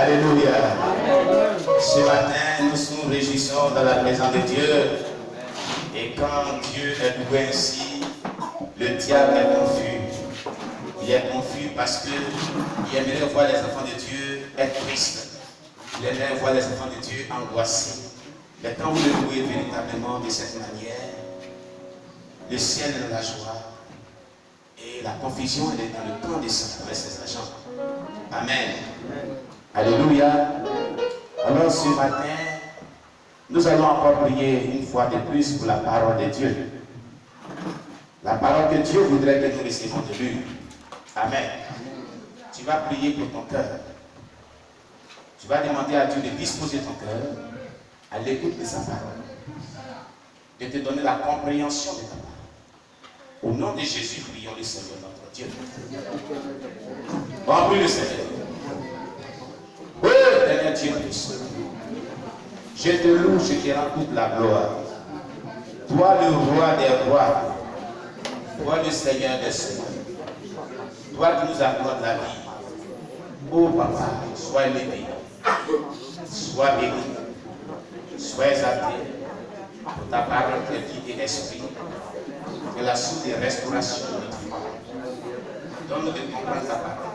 Alléluia. Ce matin, nous nous réjouissons dans la présence de Dieu. Et quand Dieu est doué ainsi, le diable est confus. Il est confus parce qu'il aimerait voir les enfants de Dieu être tristes. Il aimerait voir les enfants de Dieu angoissés. Mais quand vous le louez véritablement de cette manière, le ciel est dans la joie et la confusion elle est dans le camp des saints avec ses agents. Amen. Alléluia. Alors ce matin, nous allons encore prier une fois de plus pour la parole de Dieu. La parole que Dieu voudrait que nous recevions de lui. Amen. Tu vas prier pour ton cœur. Tu vas demander à Dieu de disposer ton cœur à l'écoute de sa parole. De te donner la compréhension de ta parole. Au nom de Jésus, prions le Seigneur notre Dieu. On prie le Seigneur. Oui, Seigneur Dieu Christ. Je te loue, je te rends toute la gloire. Toi le roi des rois. Toi le Seigneur des seigneurs. Toi qui nous accordes la vie. Oh Papa, sois élevé. Sois béni. Sois exalté. Pour ta parole qui est vie et esprit. Que la source de restauration de notre foi. Donne-nous de comprendre ta parole.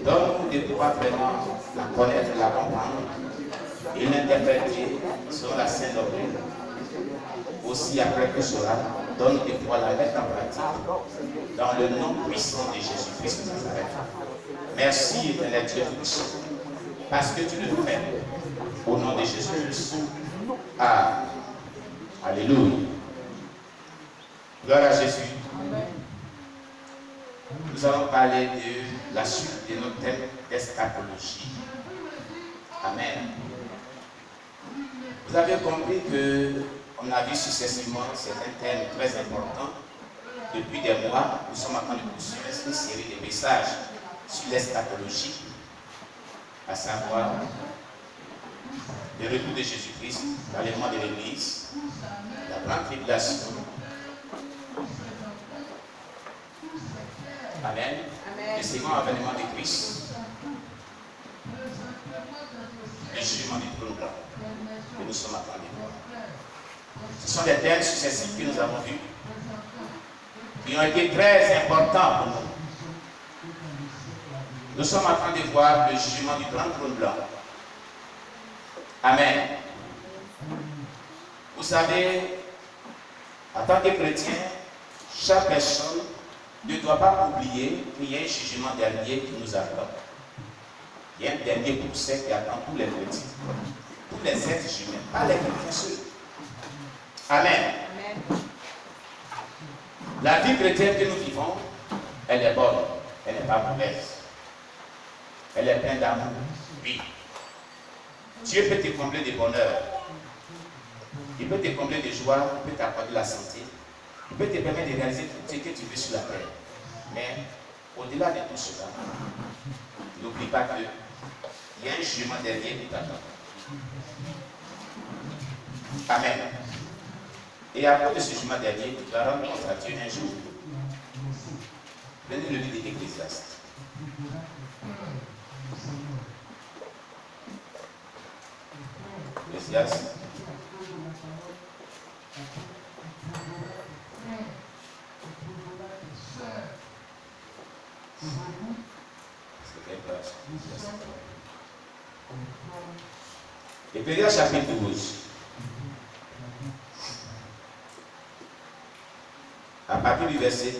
Donne-nous de pouvoir vraiment la connaître, la comprendre et l'interpréter selon la sainte doctrine. Aussi après tout cela, donne-nous de pouvoir la mettre en pratique dans le nom puissant de Jésus-Christ de Nazareth. Merci éternel Dieu Tout-Puissant, parce que tu le fais au nom de Jésus-Christ. Ah, alléluia. Gloire à Jésus. Nous allons parler de la suite de notre thème d'eschatologie. Amen. Vous avez compris qu'on a vu successivement certains thèmes très importants. Depuis des mois, nous sommes en train de poursuivre une série de messages sur l'eschatologie, à savoir le retour de Jésus-Christ, l'enlèvement de l'Église, la grande tribulation. Amen. Le second avènement de Christ, le jugement du trône blanc que nous sommes en train de voir. Ce sont des thèmes successifs que nous avons vus qui ont été très importants pour nous. Nous sommes en train de voir le jugement du grand trône blanc. Amen. Vous savez, en tant que chrétien, chaque personne ne doit pas oublier qu'il y a un jugement dernier qui nous attend. Il y a un dernier procès qui attend tous les chrétiens, tous les êtres humains, pas les chrétiens seuls. Amen. Amen. La vie chrétienne que nous vivons, elle est bonne, elle n'est pas mauvaise. Elle est pleine d'amour, oui. Dieu peut te combler de bonheur. Il peut te combler de joie, il peut t'accorder la santé. Il peut te permettre de réaliser tout ce que tu veux sur la terre. Mais au-delà de tout cela, n'oublie pas qu'il y a un jugement dernier qui t'attend. Amen. Et à cause de ce jugement dernier, tu dois rendre compte à Dieu un jour. Prenez le livre de l'Ecclésiaste. Ecclésiaste. Ecclésiaste chapitre 12. À partir du verset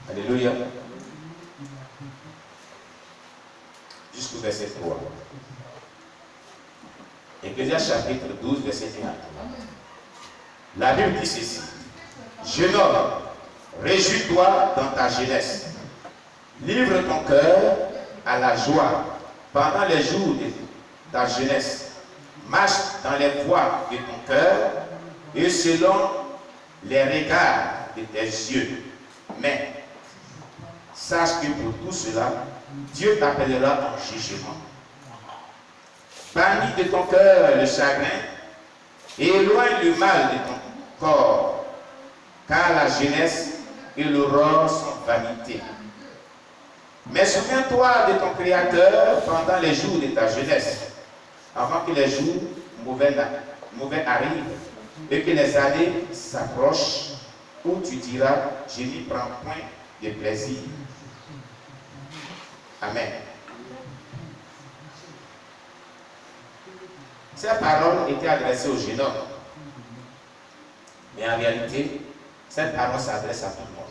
1. Alléluia. Jusqu'au verset 3. Ecclésiaste chapitre 12, verset 1 à 3. La Bible dit ceci. Jeune homme, réjouis-toi dans ta jeunesse. Livre ton cœur à la joie pendant les jours de ta jeunesse. Marche dans les voies de ton cœur et selon les regards de tes yeux. Mais sache que pour tout cela, Dieu t'appellera en jugement. Bannis de ton cœur le chagrin et éloigne le mal de ton corps, car la jeunesse et l'aurore sont vanité. Mais souviens-toi de ton Créateur pendant les jours de ta jeunesse, avant que les jours mauvais arrivent et que les années s'approchent, où tu diras, je n'y prends point de plaisir. Amen. Ces paroles étaient adressées au jeune homme. Mais en réalité, cette parole s'adresse à tout le monde.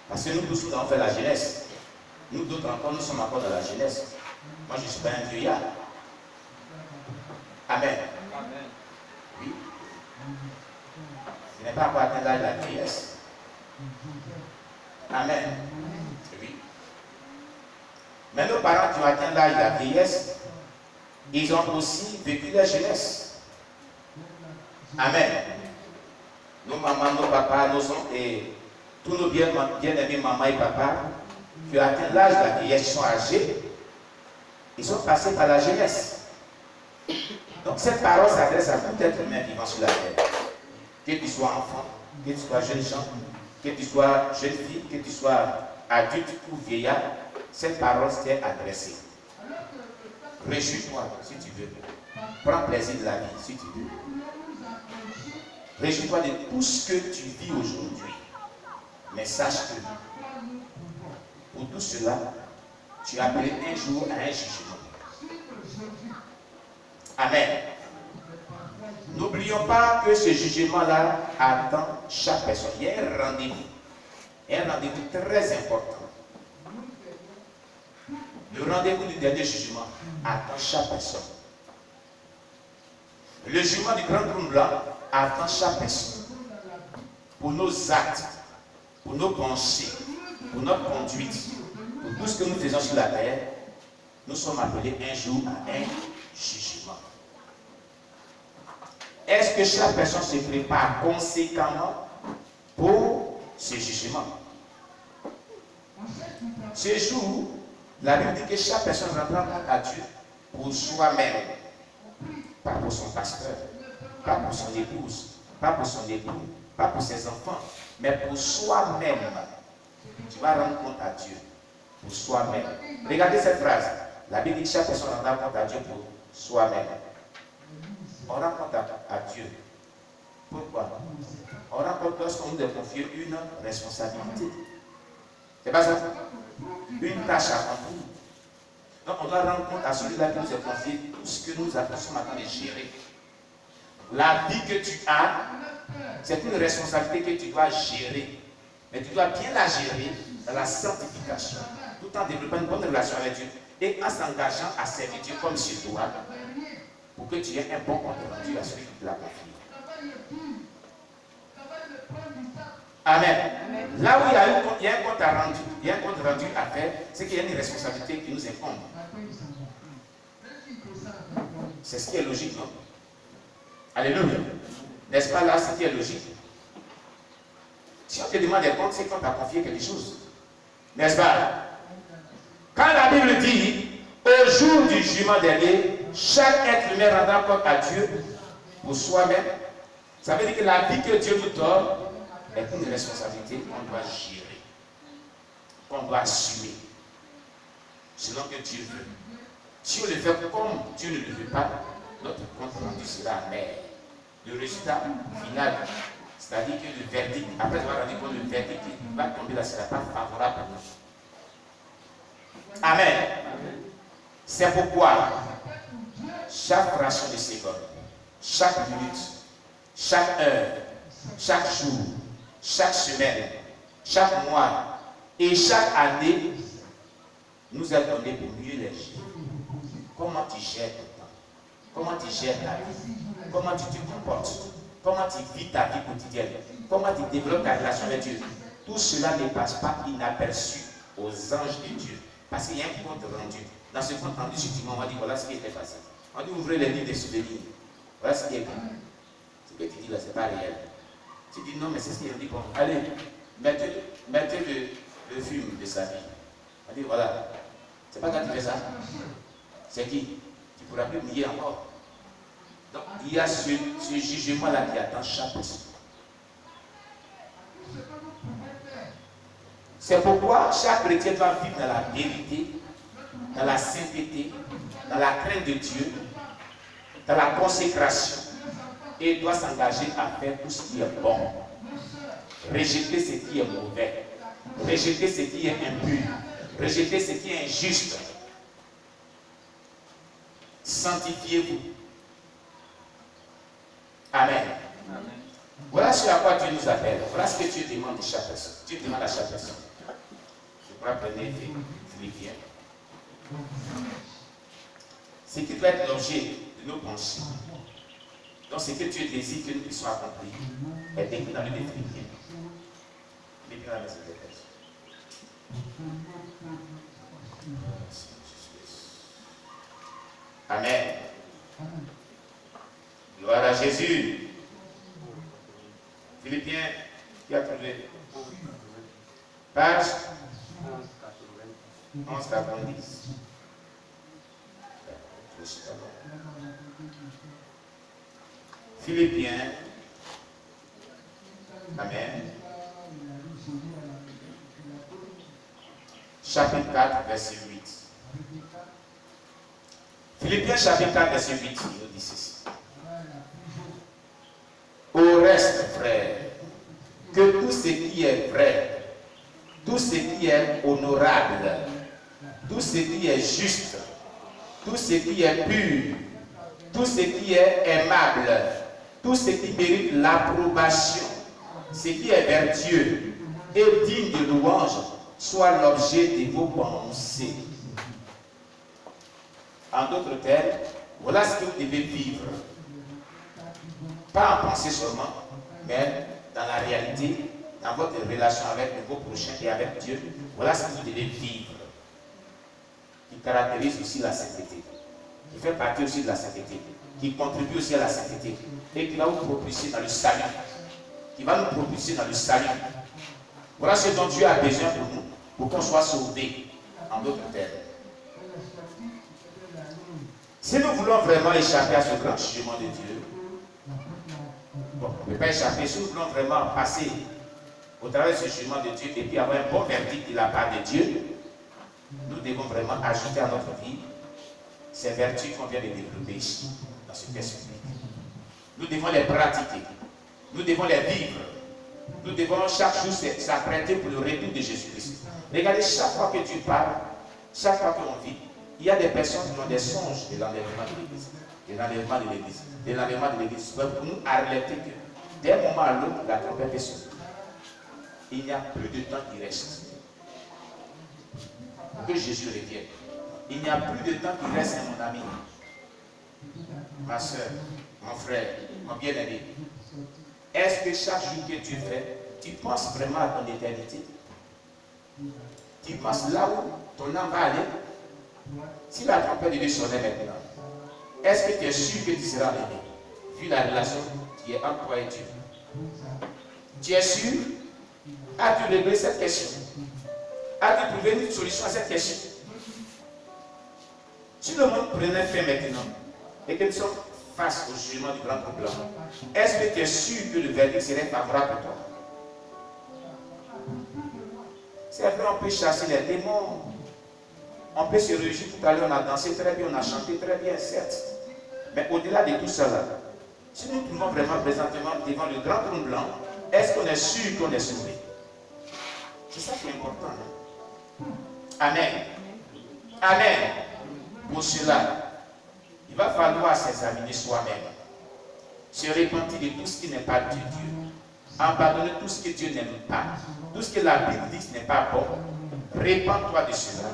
Parce que nous tous, nous avons fait la jeunesse. Nous d'autres encore, nous sommes encore dans la jeunesse. Moi, je ne suis pas un vieillard. Amen. Amen. Oui. Je n'ai pas encore atteint l'âge de la vieillesse. Amen. Oui. Mais nos parents qui ont atteint l'âge de la vieillesse, ils ont aussi vécu la jeunesse. Amen. Nos mamans, nos papas, nos oncles et tous nos bien-aimés mamans et papas qui ont atteint l'âge de la vieillesse, ils sont âgés, ils sont passés par la jeunesse. Donc cette parole s'adresse à tout être humain vivant sur la terre. Que tu sois enfant, que tu sois jeune gens, que tu sois jeune fille, que tu sois adulte ou vieillard, cette parole t'est adressée. Réjouis-toi si tu veux. Prends plaisir de la vie si tu veux. Réjouis-toi de tout ce que tu vis aujourd'hui. Mais sache que pour tout cela, tu es appelé un jour à un jugement. Amen. N'oublions pas que ce jugement-là attend chaque personne. Il y a un rendez-vous. Il y a un rendez-vous très important. Le rendez-vous du dernier jugement attend chaque personne. Le jugement du grand trône blanc attend chaque personne. Pour nos actes, pour nos pensées, pour notre conduite, pour tout ce que nous faisons sur la terre, nous sommes appelés un jour à un jugement. Est-ce que chaque personne se prépare conséquemment pour ce jugement? Ce jour, la Bible dit que chaque personne rendra compte à Dieu pour soi-même, pas pour son pasteur, pas pour son épouse, pas pour son époux, pas pour ses enfants, mais pour soi-même. Tu vas rendre compte à Dieu pour soi-même. Regardez cette phrase. La Bible dit que chaque personne rendra compte à Dieu pour soi-même. On rend compte à Dieu. Pourquoi? On rend compte lorsqu'on nous a confié une responsabilité. C'est pas ça? Une tâche à accomplir. Donc on doit rendre compte à celui-là qui nous a confié tout ce que nous avons maintenant de gérer. La vie que tu as, c'est une responsabilité que tu dois gérer. Mais tu dois bien la gérer dans la sanctification, tout en développant une bonne relation avec Dieu et en s'engageant à servir Dieu comme sur toi, pour que tu aies un bon compte rendu à celui qui te l'a confié. Amen. Là où il y a un compte à rendre, il y a un compte rendu à faire, c'est qu'il y a une responsabilité qui nous incombe. C'est ce qui est logique, non? Alléluia. N'est-ce pas là ce qui est logique? Si on te demande des comptes, c'est qu'on t'a confié quelque chose. N'est-ce pas? Quand la Bible dit, au jour du jugement dernier, chaque être humain rendra compte à Dieu pour soi-même, ça veut dire que la vie que Dieu nous donne est une responsabilité qu'on doit gérer, qu'on doit assumer, selon que Dieu veut. Si on le fait comme Dieu ne le veut pas, notre compte rendu sera amer. Le résultat final, c'est-à-dire que le verdict, après avoir rendu compte, le verdict qui va tomber là ne sera pas favorable à nous. Amen. C'est pourquoi chaque fraction de seconde, chaque minute, chaque heure, chaque jour, chaque semaine, chaque mois et chaque année nous est donné pour mieux les gérer. Comment tu gères ton temps? Comment tu gères ta vie? Comment tu te comportes? Comment tu vis ta vie quotidienne? Comment tu développes ta relation avec Dieu? Tout cela ne passe pas inaperçu aux anges de Dieu. Parce qu'il y a un compte rendu. Dans ce compte rendu, on va dire voilà ce qui était passé. On dit ouvrez les livres des souvenirs. Voilà ce qui est écrit. Ce que tu dis là, ce n'est pas réel. Tu dis non, mais c'est ce qui est dit. Bon, allez, mettez le film de sa vie. On dit voilà. C'est pas quand tu fais ça. C'est qui? Tu ne pourras plus nier encore. Donc il y a ce jugement-là qui attend chaque personne. C'est pourquoi chaque chrétien doit vivre dans la vérité, dans la sainteté, dans la crainte de Dieu, dans la consécration, et doit s'engager à faire tout ce qui est bon. Rejeter ce qui est mauvais, rejeter ce qui est impur, rejeter ce qui est injuste. Sanctifiez-vous. Amen. Amen. Voilà ce à quoi Dieu nous appelle. Voilà ce que Dieu demande de chaque personne. Dieu demande à chaque personne. Je crois que prenez Philippiens. Ce qui doit être l'objet de nos pensées. Donc ce que Dieu désire que nous puissions accomplir est décrit dans le livre de Philippiens. Philippiens dans la maison de Dieu. Amen. Gloire à Jésus. Philippiens, qui a trouvé? Page 1190. Philippiens. Amen. Chapitre 4, verset 8. Philippiens chapitre 4, verset 8, il nous dit ceci. Au reste, frères, que tout ce qui est vrai, tout ce qui est honorable, tout ce qui est juste, tout ce qui est pur, tout ce qui est aimable, tout ce qui mérite l'approbation, ce qui est vertueux et digne de louange, soit l'objet de vos pensées. En d'autres termes, voilà ce que vous devez vivre. Pas en pensée seulement, mais dans la réalité, dans votre relation avec vos prochains et avec Dieu. Voilà ce que vous devez vivre. Qui caractérise aussi la sainteté. Qui fait partie aussi de la sainteté. Qui contribue aussi à la sainteté. Et qui va vous propulser dans le salut. Qui va nous propulser dans le salut. Voilà ce dont Dieu a besoin pour nous. Pour qu'on soit sauvés. En d'autres termes. Si nous voulons vraiment échapper à ce grand jugement de Dieu, bon, on ne peut pas échapper. Si nous voulons vraiment passer au travers de ce jugement de Dieu et puis avoir un bon verdict de la part de Dieu, nous devons vraiment ajouter à notre vie ces vertus qu'on vient de développer ici, dans ce texte biblique. Nous devons les pratiquer. Nous devons les vivre. Nous devons chaque jour s'apprêter pour le retour de Jésus-Christ. Regardez, chaque fois que Dieu parle, chaque fois qu'on vit, il y a des personnes qui ont des songes de l'enlèvement de l'Église. De l'enlèvement de l'Église. De l'enlèvement de l'Église. Pour nous alerter que d'un moment à l'autre, la trompette est sonnée. Il n'y a plus de temps qui reste. Pour que Jésus revienne. Il n'y a plus de temps qui reste, mon ami. Ma soeur, mon frère, mon bien-aimé. Est-ce que chaque jour que tu fais, tu penses vraiment à ton éternité? Tu penses là où ton âme va aller? Si la trompette devait sonner maintenant, est-ce que tu es sûr que tu seras aimé? Vu la relation qui est entre toi et Dieu. Tu es sûr? As-tu réglé cette question? As-tu trouvé une solution à cette question? Si le monde prenait fin maintenant et que nous sommes face au jugement du grand blanc, est-ce que tu es sûr que le verdict serait favorable pour toi? C'est vrai, on peut chasser les démons. On peut se réjouir. Tout à l'heure, on a dansé très bien, on a chanté très bien, certes. Mais au-delà de tout cela, si nous nous trouvons vraiment présentement devant le grand trône blanc, est-ce qu'on est sûr qu'on est sauvé? C'est ça qui est important. Hein? Amen. Amen. Pour cela, il va falloir s'examiner soi-même. Se repentir de tout ce qui n'est pas de Dieu. Abandonner tout ce que Dieu n'aime pas. Tout ce que la Bible dit n'est pas bon. Répands-toi de cela.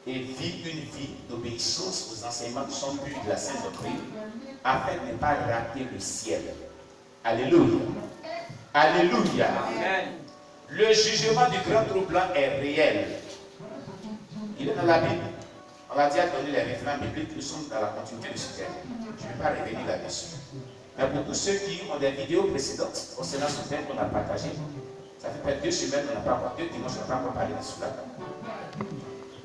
Et vis une vie d'obéissance aux enseignements de son but de la Sainte Doctrine, afin de ne pas rater le ciel. Alléluia. Alléluia. Amen. Le jugement du grand trou blanc est réel. Il est dans la Bible. On va déjà donner les référents bibliques, nous sommes dans la continuité de ce thème. Je ne vais pas revenir là-dessus. Mais pour tous ceux qui ont des vidéos précédentes concernant ce thème qu'on a partagé, ça fait peut-être 2 semaines qu'on n'a pas encore, 2 dimanches qu'on n'a pas encore parlé de cela.